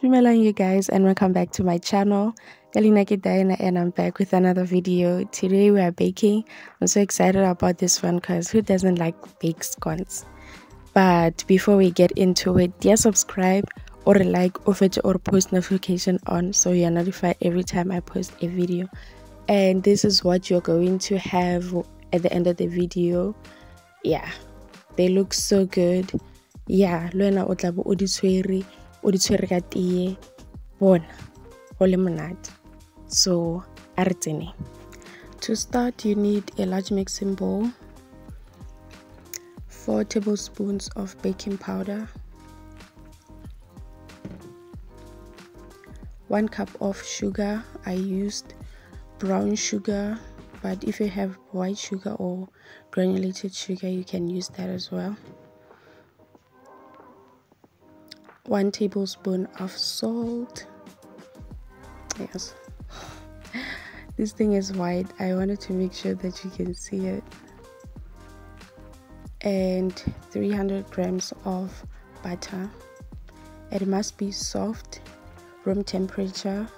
Dumelang you guys and welcome back to my channel. Kalina ke Diana and I'm back with another video. Today we are baking. I'm so excited about this one because who doesn't like baked scones? But before we get into it, dear subscribe or like or post notification on so you're notified every time I post a video. And this is what you're going to have at the end of the video. Yeah, they look so good. Yeah, Luena o tla bo o di tshwere ka teye bona go le monate. So a re tsene. To start, you need a large mixing bowl, 4 tablespoons of baking powder, 1 cup of sugar. I used brown sugar, but if you have white sugar or granulated sugar you can use that as well. 1 tablespoon of salt. Yes, this thing is white. I wanted to make sure that you can see it. And 300 grams of butter. It must be soft, room temperature,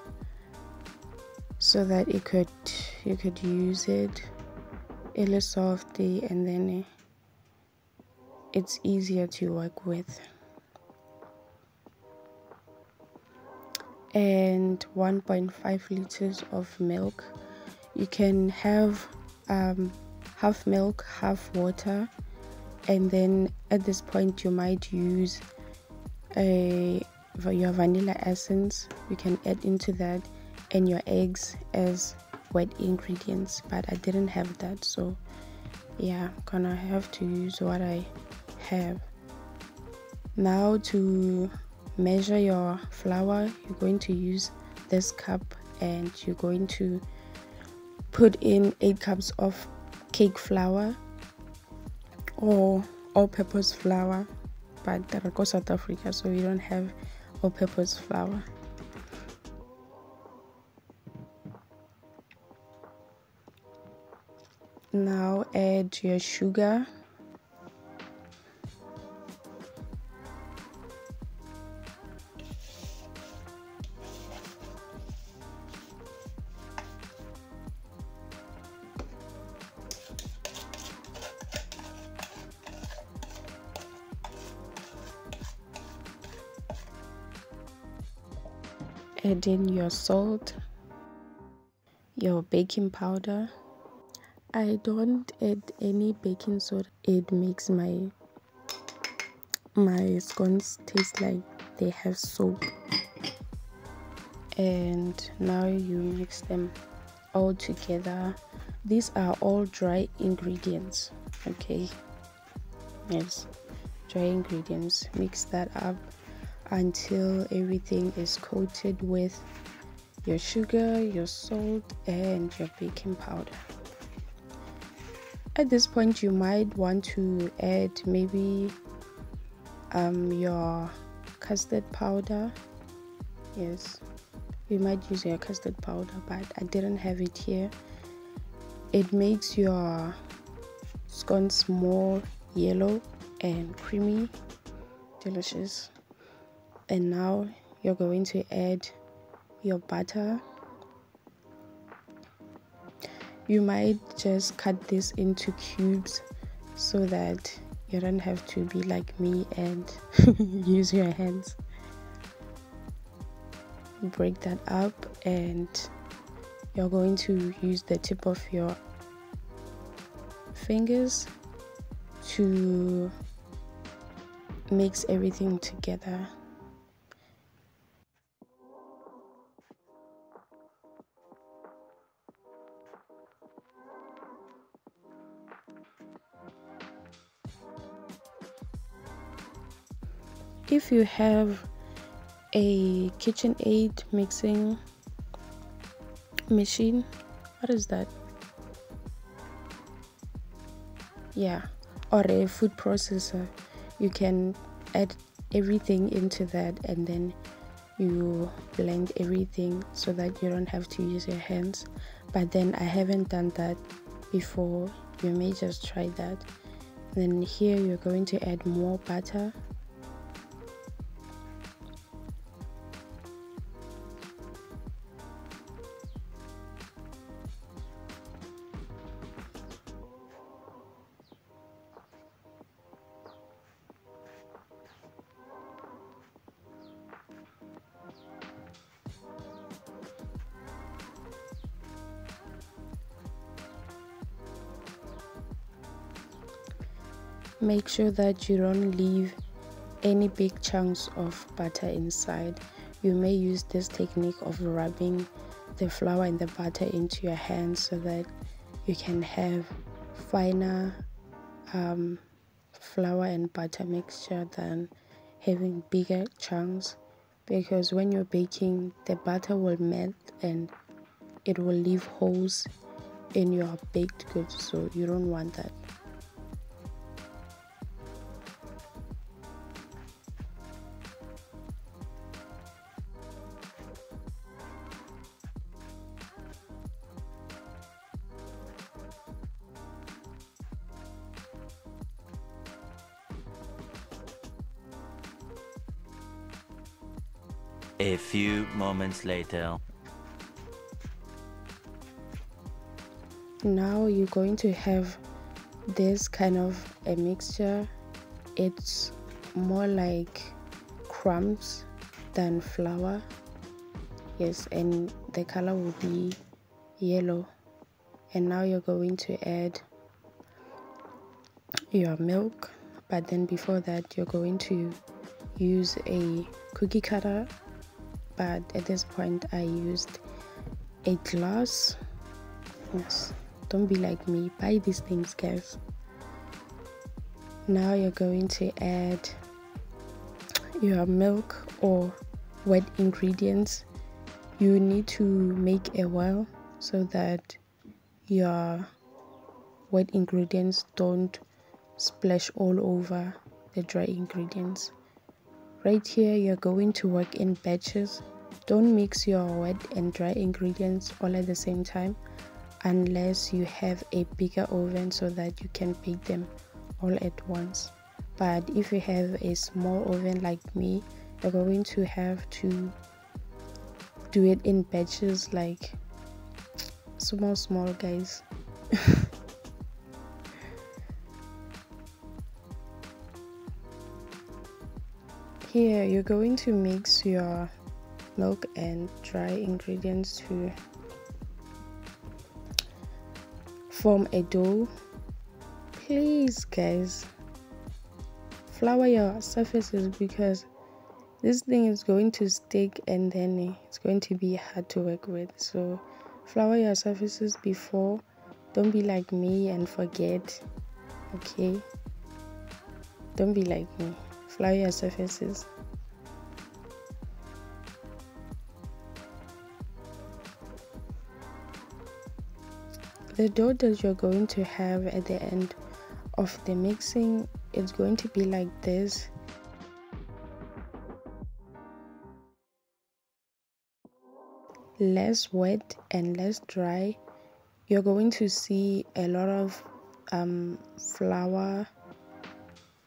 so that you could use it. It is soft and then it's easier to work with. And 1.5 liters of milk. You can have half milk, half water, and then at this point you might use your vanilla essence. You can add into that, and your eggs as wet ingredients, but I didn't have that, so yeah, I'm gonna have to use what I have. Now to measure your flour, you're going to use this cup and you're going to put in 8 cups of cake flour or all-purpose flour, but I go South Africa so we don't have all-purpose flour. Now add your sugar, add in your salt, your baking powder. I don't add any baking soda. It makes my scones taste like they have soap. And now you mix them all together. These are all dry ingredients, okay? Yes, dry ingredients. Mix that up until everything is coated with your sugar, your salt, and your baking powder. At this point you might want to add maybe your custard powder. Yes, you might use your custard powder, but I didn't have it here. It makes your scones more yellow and creamy, delicious. And now you're going to add your butter. You might just cut this into cubes so that you don't have to be like me and use your hands. Break that up and you're going to use the tip of your fingers to mix everything together. If you have a KitchenAid mixing machine, what is that? Yeah, or a food processor, you can add everything into that and then you blend everything so that you don't have to use your hands. But then I haven't done that before. You may just try that. Then here you're going to add more butter. Make sure that you don't leave any big chunks of butter inside. You may use this technique of rubbing the flour and the butter into your hands so that you can have finer flour and butter mixture than having bigger chunks, because when you're baking, the butter will melt and it will leave holes in your baked goods, so you don't want that. A few moments later. Now you're going to have this kind of a mixture. It's more like crumbs than flour. Yes, and the color will be yellow. And now you're going to add your milk, but then before that you're going to use a cookie cutter, but at this point I used a glass. Yes, don't be like me, buy these things, guys. Now you're going to add your milk or wet ingredients. You need to make a well so that your wet ingredients don't splash all over the dry ingredients. Right here you're going to work in batches. Don't mix your wet and dry ingredients all at the same time unless you have a bigger oven so that you can bake them all at once. But if you have a small oven like me, you're going to have to do it in batches, like small guys. Here you're going to mix your milk and dry ingredients to form a dough. Please guys, flour your surfaces because this thing is going to stick and then it's going to be hard to work with. So flour your surfaces before. Don't be like me and forget. Okay, don't be like me. Flour your surfaces. The dough that you're going to have at the end of the mixing, it's going to be like this. Less wet and less dry. You're going to see a lot of flour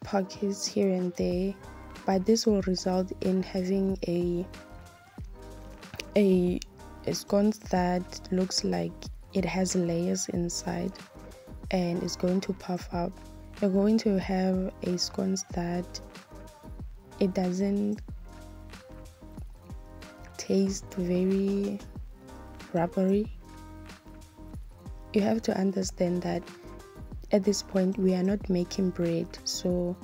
pockets here and there, but this will result in having a scones that looks like it has layers inside and it's going to puff up. You're going to have a scones that it doesn't taste very rubbery. You have to understand that at this point we are not making bread, so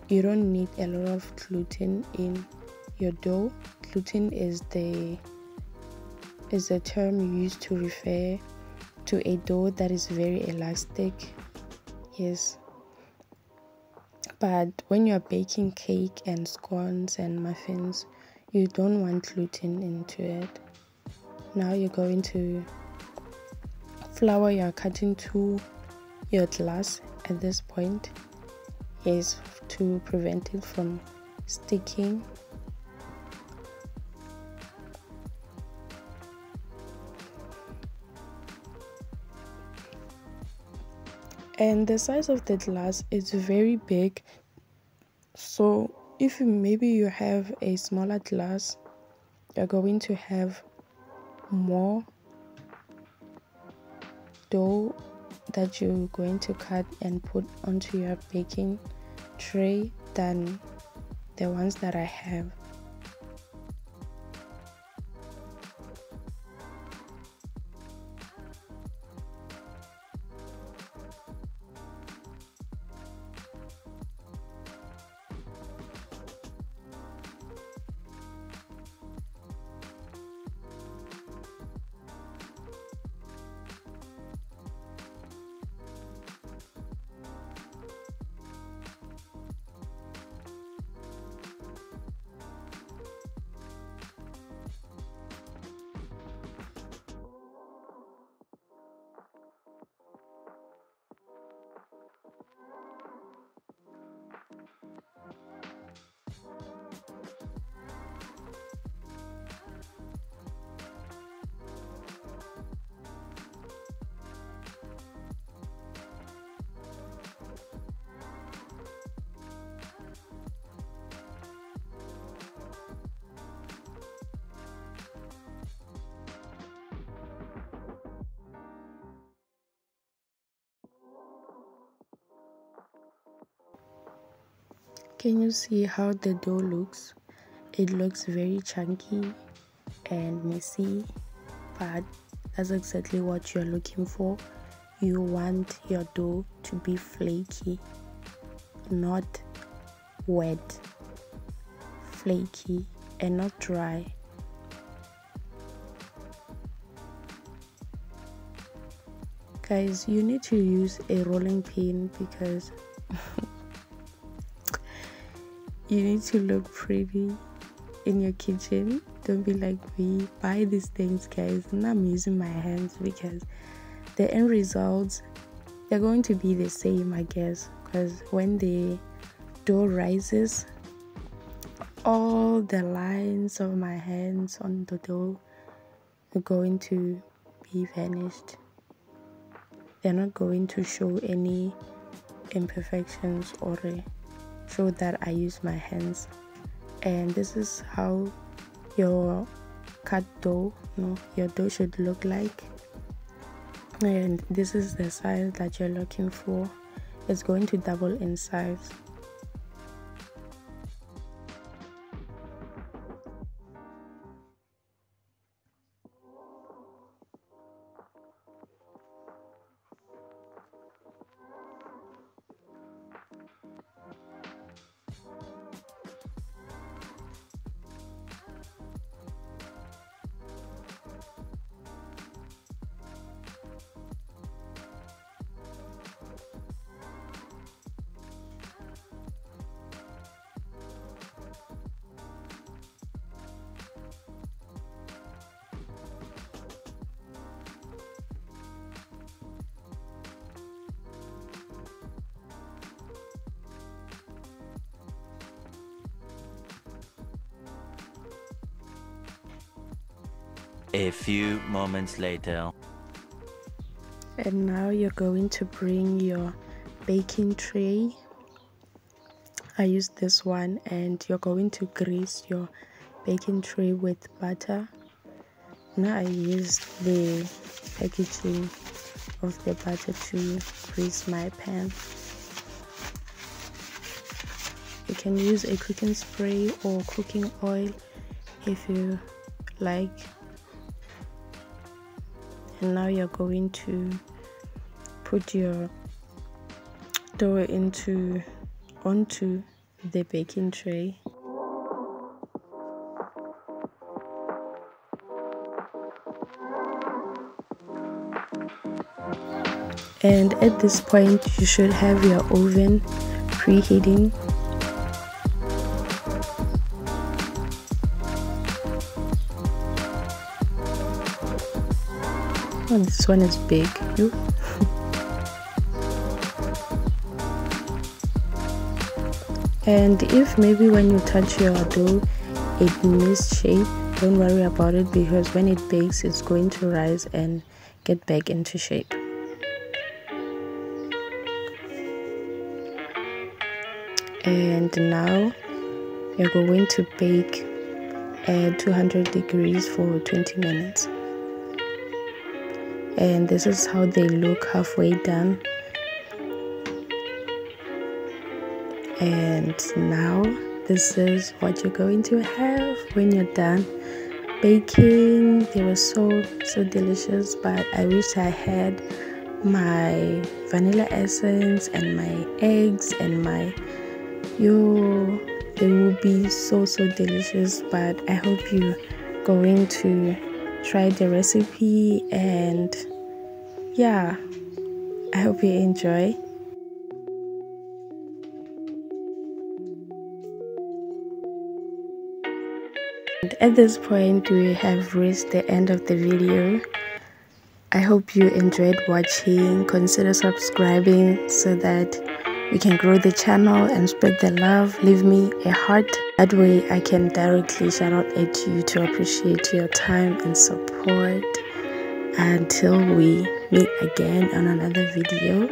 you don't need a lot of gluten in your dough. Gluten is the term used to refer to a dough that is very elastic. Yes, but when you're baking cake and scones and muffins, you don't want gluten into it. Now you're going to flour your cutting to your glass at this point, yes, to prevent it from sticking. And the size of the glass is very big, so if maybe you have a smaller glass, you're going to have more dough that you're going to cut and put onto your baking tray than the ones that I have. Can you see how the dough looks? It looks very chunky and messy, but that's exactly what you're looking for. You want your dough to be flaky, not wet, flaky and not dry. Guys, you need to use a rolling pin because you need to look pretty in your kitchen. Don't be like me, buy these things, guys, and I'm using my hands because the end results, they're going to be the same, I guess, because when the dough rises, all the lines of my hands on the dough are going to be vanished. They're not going to show any imperfections or show that I use my hands. And this is how your cut dough, your dough should look like. And this is the size that you're looking for. It's going to double in size. A few moments later. And now you're going to bring your baking tray. I use this one, and you're going to grease your baking tray with butter. Now I used the packaging of the butter to grease my pan. You can use a cooking spray or cooking oil if you like. And now you're going to put your dough onto the baking tray. And at this point you should have your oven preheating. Oh, this one is big. And if maybe when you touch your dough it missed shape, don't worry about it, because when it bakes it's going to rise and get back into shape. And now you're going to bake at 200 degrees for 20 minutes. And this is how they look halfway done. And now this is what you're going to have when you're done baking. They were so delicious, but I wish I had my vanilla essence and my eggs and my they will be so delicious. But I hope you're going to try the recipe, and yeah, I hope you enjoy. And at this point we have reached the end of the video. I hope you enjoyed watching. Consider subscribing so that we can grow the channel and spread the love. Leave me a heart, that way I can directly shout out at you to appreciate your time and support. Until we meet again on another video,